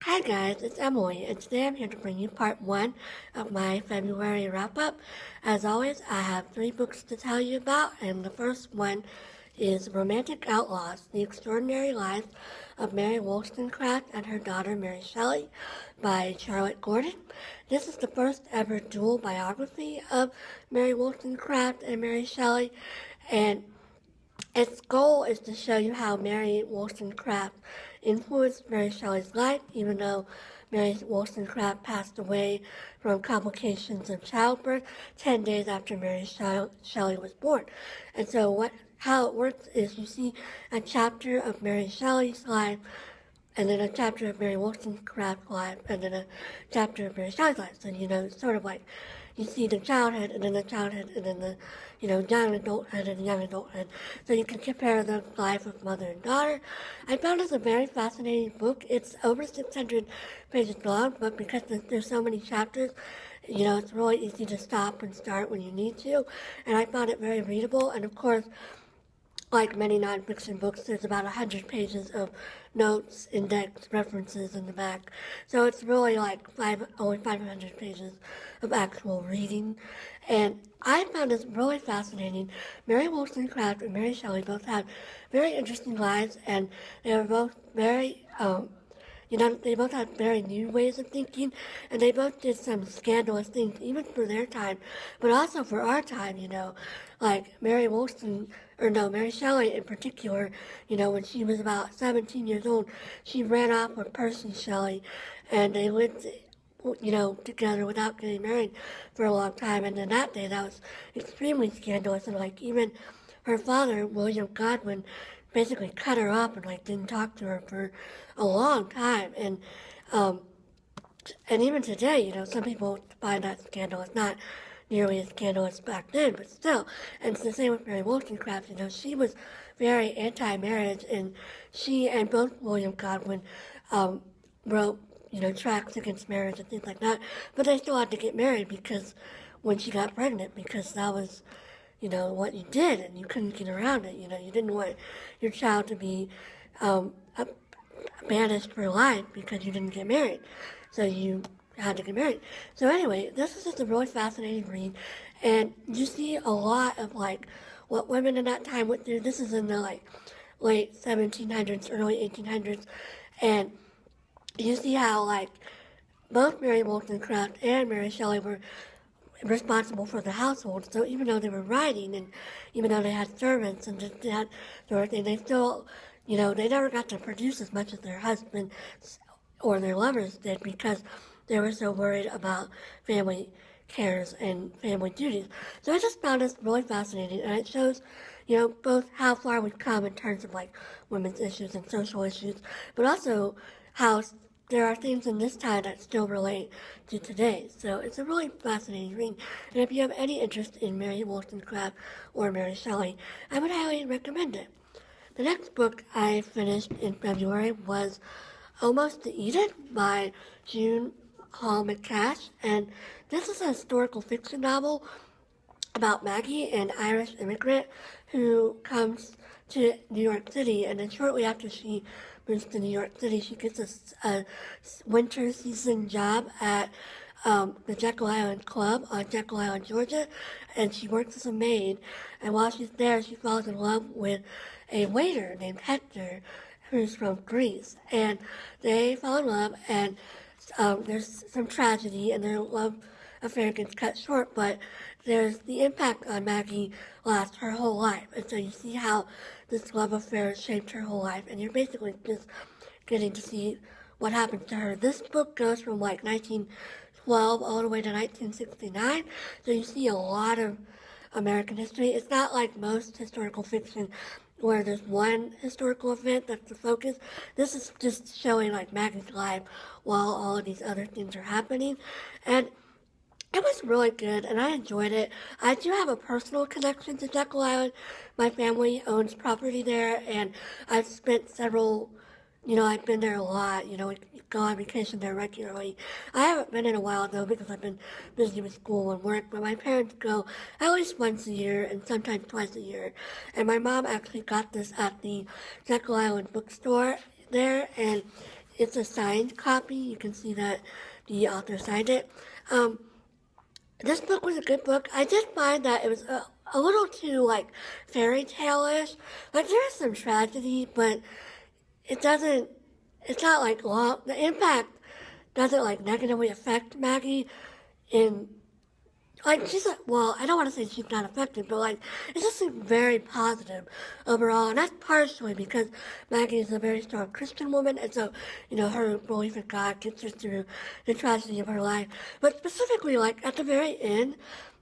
Hi guys, it's Emily, and today I'm here to bring you part 1 of my February wrap-up. As always, I have 3 books to tell you about, and the first one is Romantic Outlaws, The Extraordinary Lives of Mary Wollstonecraft and Her Daughter Mary Shelley by Charlotte Gordon. This is the first ever dual biography of Mary Wollstonecraft and Mary Shelley, and its goal is to show you how Mary Wollstonecraft influenced Mary Shelley's life, even though Mary Wollstonecraft passed away from complications of childbirth 10 days after Mary Shelley was born. And so how it works is you see a chapter of Mary Shelley's life, and then a chapter of Mary Wollstonecraft's life, and then a chapter of Mary Shelley's life. So, sort of like you see the childhood, and then the childhood, and then the, young adulthood, and young adulthood. So you can compare the life of mother and daughter. I found this a very fascinating book. It's over 600 pages long, but because there's so many chapters, it's really easy to stop and start when you need to. And I found it very readable, and of course, like many nonfiction books, there's about 100 pages of notes, index, references in the back. So it's really like only 500 pages of actual reading. And I found this really fascinating. Mary Wollstonecraft and Mary Shelley both had very interesting lives, and they were both very they both had very new ways of thinking, and they both did some scandalous things, even for their time, but also for our time, like Mary Shelley in particular, when she was about 17 years old, she ran off with Percy Shelley, and they lived, together without getting married for a long time, and then that day, that was extremely scandalous, and even her father, William Godwin, basically cut her off and didn't talk to her for a long time. And even today, some people find that scandalous, not nearly as scandalous back then, but still. And it's the same with Mary Wollstonecraft. She was very anti-marriage, and she and both William Godwin wrote, tracts against marriage and things like that. But they still had to get married because when she got pregnant, because that was what you did, and you couldn't get around it. You didn't want your child to be banished for life because you didn't get married. So you had to get married. So anyway, this is just a really fascinating read, and you see a lot of what women in that time went through. This is in the late 1700s, early 1800s, and you see how both Mary Wollstonecraft and Mary Shelley were responsible for the household. So even though they were writing, and even though they had servants and just that sort of thing, they still, they never got to produce as much as their husbands or their lovers did because they were so worried about family cares and family duties. So I just found this really fascinating, and it shows, both how far we've come in terms of women's issues and social issues, but also how there are things in this time that still relate to today. So it's a really fascinating read. And if you have any interest in Mary Wollstonecraft or Mary Shelley, I would highly recommend it. The next book I finished in February was Almost to Eden by June Hall McCash. And this is a historical fiction novel about Maggie, an Irish immigrant who comes to New York City, and then shortly after she moves to New York City, she gets a winter season job at the Jekyll Island Club on Jekyll Island, Georgia, and she works as a maid. And while she's there, she falls in love with a waiter named Hector, who's from Greece. And they fall in love, and there's some tragedy, and their love affair gets cut short, but there's the impact on Maggie lasts her whole life. And so you see how this love affair shaped her whole life, and you're basically just getting to see what happened to her. This book goes from 1912 all the way to 1969, so you see a lot of American history. It's not like most historical fiction where there's one historical event that's the focus. This is just showing Maggie's life while all of these other things are happening. And it was really good, and I enjoyed it. I do have a personal connection to Jekyll Island. My family owns property there, and I've spent I've been there a lot. We go on vacation there regularly. I haven't been in a while, though, because I've been busy with school and work, but my parents go at least once a year and sometimes twice a year. And my mom actually got this at the Jekyll Island bookstore there, and it's a signed copy. You can see that the author signed it. This book was a good book. I did find that it was a little too, like, fairy tale-ish. Like, there is some tragedy, but it's not, like, long. The impact doesn't, like, negatively affect Maggie in, like, she's like, well, I don't want to say she's not affected, but, like, it just seemed very positive overall. And that's partially because Maggie is a very strong Christian woman, and so, her belief in God gets her through the tragedy of her life. But specifically, like, at the very end,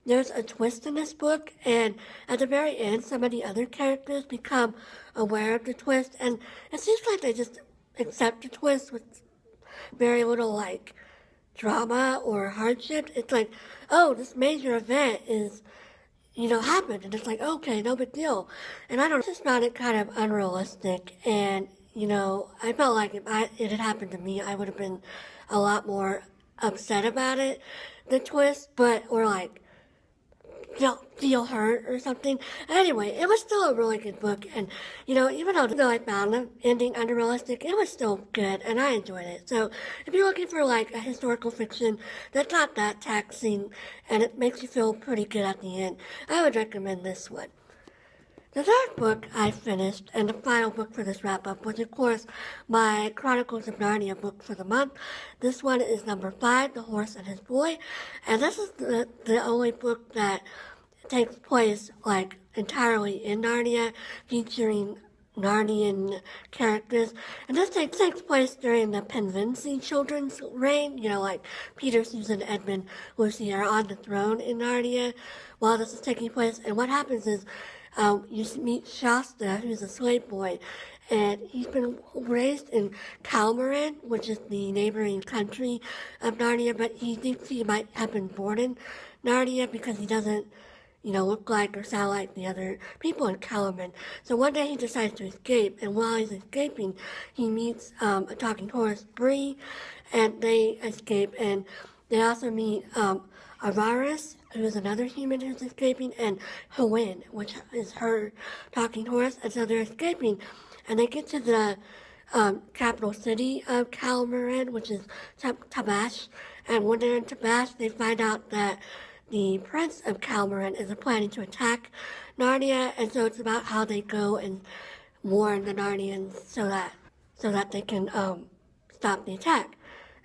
there's a twist in this book, and at the very end, some of the other characters become aware of the twist, and it seems like they just accept the twist with very little, like, drama or hardship. It's like, oh, this major event is, happened. And it's like, okay, no big deal. And I just found it kind of unrealistic. And, I felt like if it had happened to me, I would have been a lot more upset about it, the twist, or like, feel hurt or something. Anyway, it was still a really good book, and even though I found the ending unrealistic, it was still good, and I enjoyed it. So if you're looking for like a historical fiction that's not that taxing and it makes you feel pretty good at the end, I would recommend this one. The third book I finished, and the final book for this wrap-up, was, of course, my Chronicles of Narnia book for the month. This one is number 5, The Horse and His Boy, and this is the only book that takes place, like, entirely in Narnia, featuring Narnian characters. And this takes place during the Penvency children's reign, like Peter, Susan, Edmund, Lucy are on the throne in Narnia while this is taking place. And what happens is, you meet Shasta, who's a slave boy, and he's been raised in Calmarin, which is the neighboring country of Narnia, but he thinks he might have been born in Narnia because he doesn't, look like or sound like the other people in Calmarin. So one day he decides to escape, and while he's escaping, he meets a talking horse, Bree, and they escape, and they also meet Avaris, who is another human who's escaping, and Hwyn, which is her talking horse. And so they're escaping, and they get to the capital city of Calmarin, which is Tabash. And when they're in Tabash, they find out that the prince of Calmarin is planning to attack Narnia, and so it's about how they go and warn the Narnians so that they can stop the attack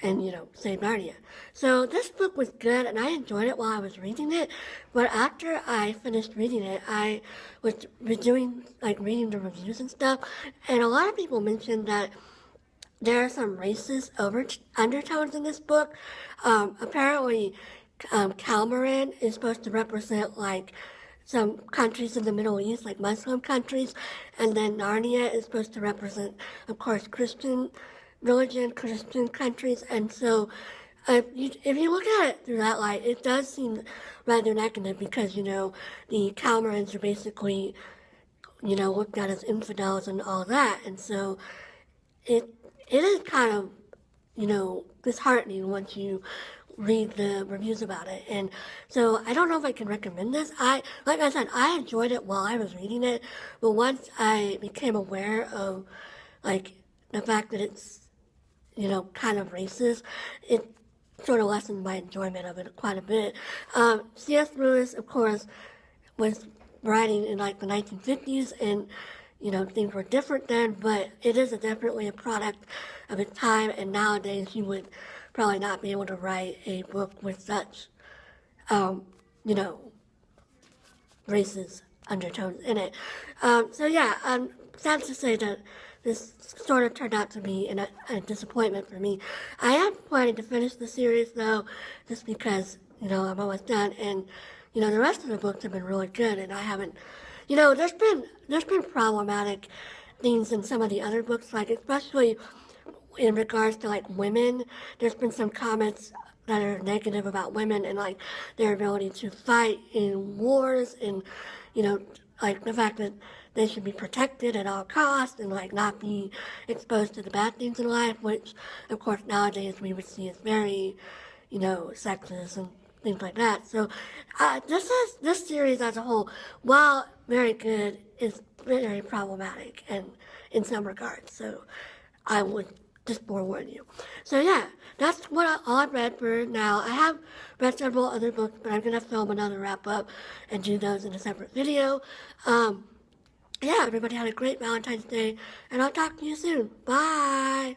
and, save Narnia. So this book was good, and I enjoyed it while I was reading it, but after I finished reading it, I was reading the reviews and stuff, and a lot of people mentioned that there are some racist undertones in this book. Apparently, Calmarin is supposed to represent, like, some countries in the Middle East, like Muslim countries, and then Narnia is supposed to represent, of course, Christian religion, Christian countries, and so if you look at it through that light, it does seem rather negative because, the Calmarins are basically, looked at as infidels and all that, and so it is kind of, disheartening once you read the reviews about it. And so I don't know if I can recommend this. Like I said, I enjoyed it while I was reading it, but once I became aware of, like, the fact that it's, kind of racist, it sort of lessened my enjoyment of it quite a bit. C.S. Lewis, of course, was writing in, like, the 1950s, and, things were different then, but it is definitely a product of its time, and nowadays you would probably not be able to write a book with such, racist undertones in it. So yeah, I'm sad to say that this sort of turned out to be a disappointment for me. I am planning to finish the series though, just because, I'm almost done, and, the rest of the books have been really good, and I haven't, there's been problematic things in some of the other books, like especially in regards to, like, women. There's been some comments that are negative about women and, like, their ability to fight in wars, and, like, the fact that they should be protected at all costs and, like, not be exposed to the bad things in life, which, of course, nowadays we would see as very, sexist and things like that. So this series as a whole, while very good, is very problematic and in some regards. So I would Just forewarn you. So yeah, that's all I've read for now. I have read several other books, but I'm gonna film another wrap up and do those in a separate video. Yeah, everybody had a great Valentine's Day, and I'll talk to you soon. Bye.